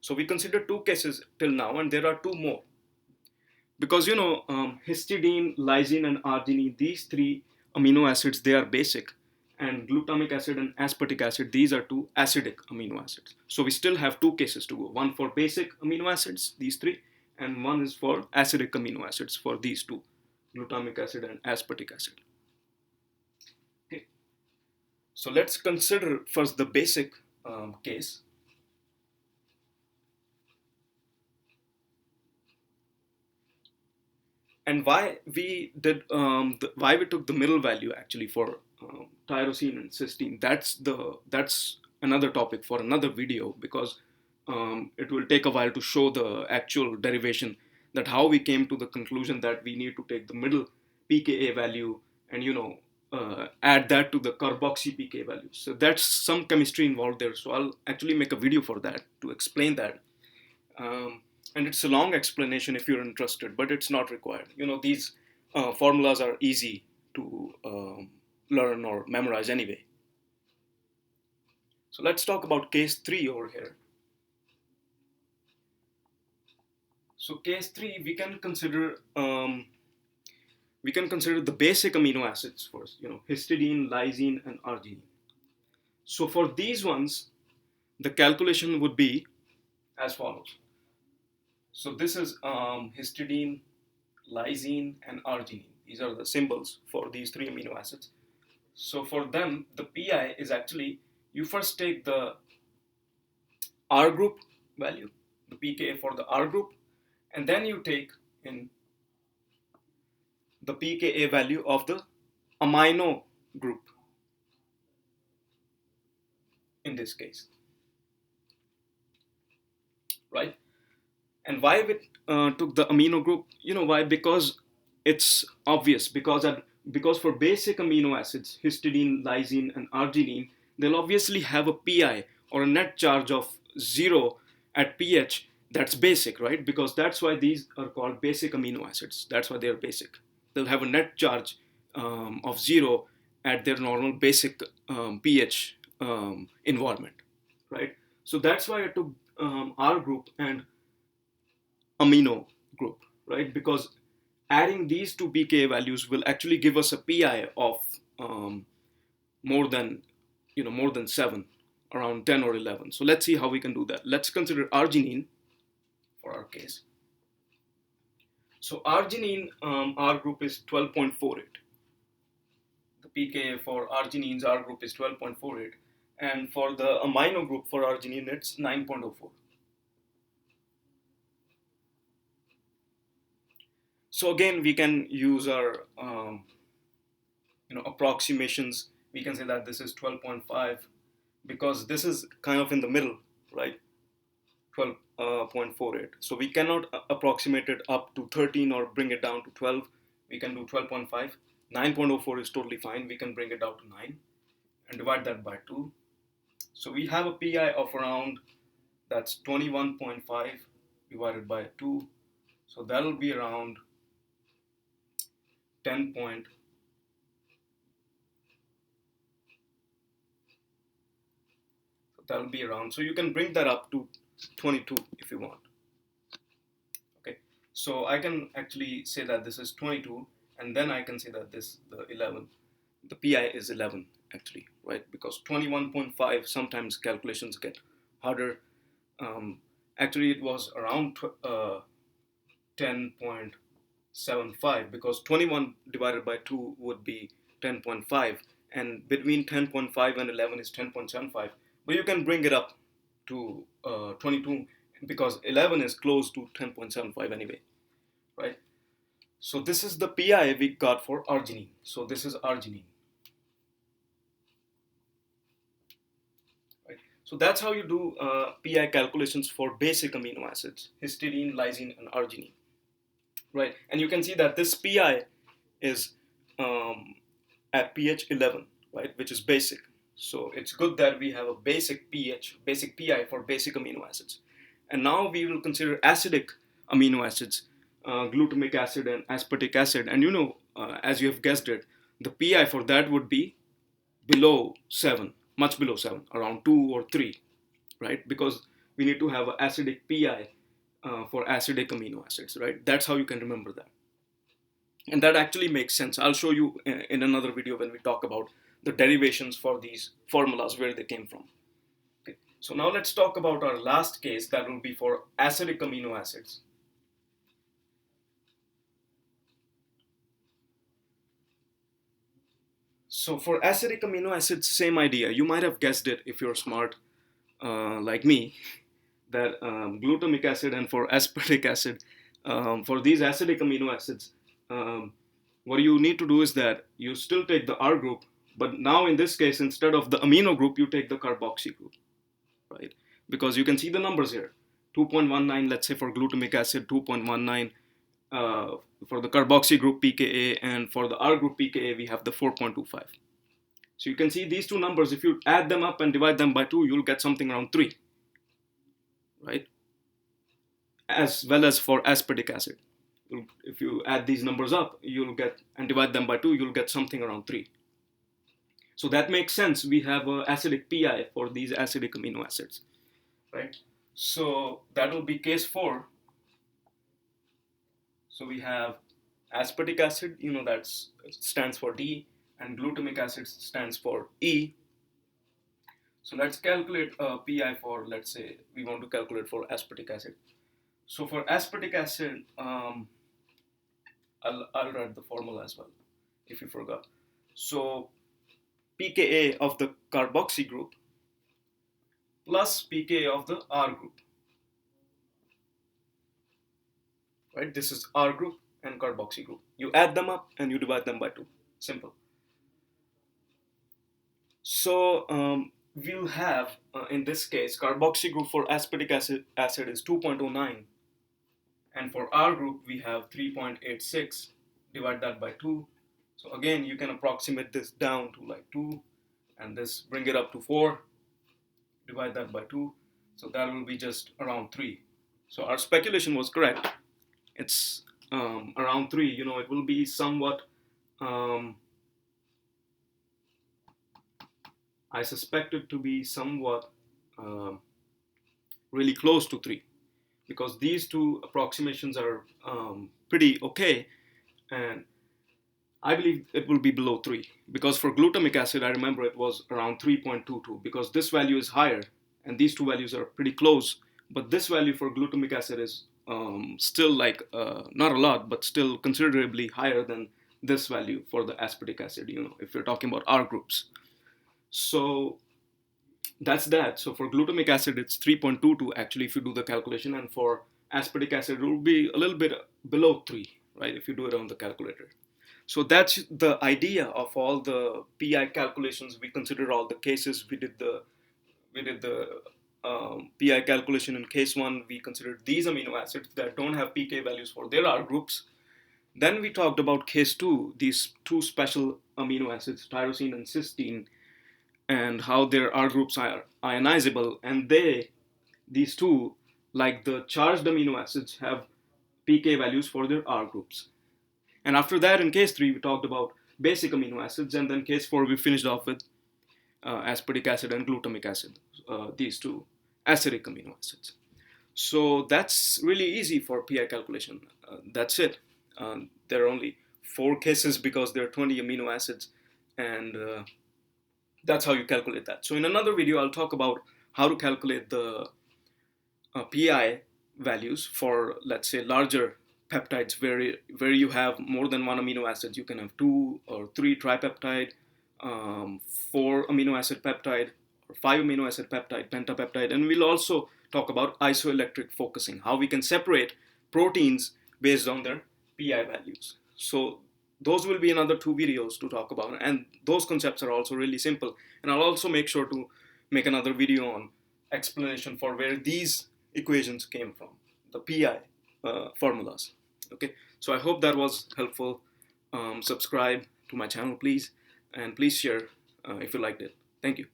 So we consider two cases till now, and there are two more. Because histidine, lysine, and arginine, these three amino acids, they are basic, and glutamic acid and aspartic acid, these are two acidic amino acids. So we still have two cases to go: one for basic amino acids, these three, and one is for acidic amino acids for these two, glutamic acid and aspartic acid. Okay, so let's consider first the basic case. And why we did why we took the middle value actually for tyrosine and cysteine, that's another topic for another video, because it will take a while to show the actual derivation, that how we came to the conclusion that we need to take the middle pKa value and add that to the carboxy pK value. So that's some chemistry involved there, so I'll actually make a video for that to explain that. And it's a long explanation if you're interested, but it's not required. These formulas are easy to learn or memorize anyway. So let's talk about case 3 over here. So case 3, we can consider the basic amino acids first, histidine, lysine, and arginine. So for these ones, the calculation would be as follows. So this is histidine, lysine, and arginine. These are the symbols for these three amino acids. So for them, the pi is actually, you first take the R group value, the pKa for the R group, and then you take in the pKa value of the amino group in this case, right? And why we took the amino group? Why? Because it's obvious. Because for basic amino acids, histidine, lysine, and arginine, they'll obviously have a pi or a net charge of 0 at pH. That's basic, right? Because that's why these are called basic amino acids. That's why they're basic. They'll have a net charge of 0 at their normal basic pH environment, right? So that's why I took R group and amino group, right? Because adding these two pKa values will actually give us a pi of more than more than 7, around 10 or 11. So let's see how we can do that. Let's consider arginine for our case. So arginine R group is 12.48. The pKa for arginine's R group is 12.48, and for the amino group for arginine it's 9.04. So again, we can use our approximations. We can say that this is 12.5 because this is kind of in the middle, right? 12.48. So we cannot approximate it up to 13 or bring it down to 12. We can do 12.5. 9.04 is totally fine. We can bring it down to 9 and divide that by 2. So we have a pi of around, that's 21.5 divided by 2. So that'll be around 10 point. So that'll be around. So you can bring that up to 22 if you want. Okay. So I can actually say that this is 22, and then I can say that the 11, the pi is 11 actually, right? Because 21.5, sometimes calculations get harder. Actually, it was around 10.75, because 21 divided by 2 would be 10.5, and between 10.5 and 11 is 10.75. But you can bring it up to 22, because 11 is close to 10.75 anyway, right? So this is the pi we got for arginine. So this is arginine. Right? So that's how you do pi calculations for basic amino acids: histidine, lysine, and arginine. Right? And you can see that this pi is at pH 11, right, which is basic. So it's good that we have a basic pH, basic pi for basic amino acids. And now we will consider acidic amino acids, glutamic acid and aspartic acid. And as you have guessed it, the pi for that would be below 7, much below 7, around 2 or 3, right? Because we need to have an acidic pi for acidic amino acids, right? That's how you can remember that. And that actually makes sense. I'll show you in another video when we talk about the derivations for these formulas, where they came from. Okay. So now let's talk about our last case, that will be for acidic amino acids. So for acidic amino acids, same idea. You might have guessed it if you're smart, like me, that glutamic acid, and for aspartic acid, for these acidic amino acids, what you need to do is that you still take the R group, but now in this case, instead of the amino group, you take the carboxy group, right? Because you can see the numbers here, 2.19, let's say for glutamic acid, 2.19 for the carboxy group pKa, and for the R group pKa, we have the 4.25. So you can see these two numbers, if you add them up and divide them by 2, you'll get something around 3, right? As well as for aspartic acid. If you add these numbers up, you'll get, and divide them by 2, you'll get something around 3. So that makes sense. We have an acidic pi for these acidic amino acids, right? So that will be case 4. So we have aspartic acid, that stands for D, and glutamic acid stands for E. So let's calculate a pi for, let's say, we want to calculate for aspartic acid. So for aspartic acid, I'll write the formula as well, if you forgot. So pKa of the carboxy group plus pKa of the R group. Right? This is R group and carboxy group. You add them up and you divide them by 2. Simple. So we'll have, in this case, carboxy group for aspartic acid is 2.09. And for R group, we have 3.86. Divide that by 2. So again, you can approximate this down to like 2. And this, bring it up to 4. Divide that by 2. So that will be just around 3. So our speculation was correct. It's around 3. It will be somewhat, I suspect it to be somewhat really close to 3, because these two approximations are pretty okay, and I believe it will be below 3, because for glutamic acid, I remember it was around 3.22, because this value is higher and these two values are pretty close, but this value for glutamic acid is still like not a lot, but still considerably higher than this value for the aspartic acid, if you're talking about R groups. So that's that. So for glutamic acid, it's 3.22 actually, if you do the calculation, and for aspartic acid, it will be a little bit below 3, right, if you do it on the calculator. So that's the idea of all the PI calculations. We considered all the cases. We did the PI calculation in case 1. We considered these amino acids that don't have pK values for their R groups. Then we talked about case 2, these two special amino acids, tyrosine and cysteine, and how their R groups are ionizable, and these two, like the charged amino acids, have pK values for their R groups. And after that, in case 3, we talked about basic amino acids, and then case 4, we finished off with aspartic acid and glutamic acid, these two acidic amino acids. So that's really easy for PI calculation. That's it. There are only 4 cases because there are 20 amino acids, and that's how you calculate that. So in another video, I'll talk about how to calculate the PI values for, let's say, larger peptides where you have more than 1 amino acid. You can have 2 or 3 tripeptide, 4 amino acid peptide, or 5 amino acid peptide, pentapeptide, and we'll also talk about isoelectric focusing, how we can separate proteins based on their PI values. So those will be another 2 videos to talk about, and those concepts are also really simple. And I'll also make sure to make another video on explanation for where these equations came from, the PI formulas. Okay, so I hope that was helpful. Subscribe to my channel, please, and please share if you liked it. Thank you.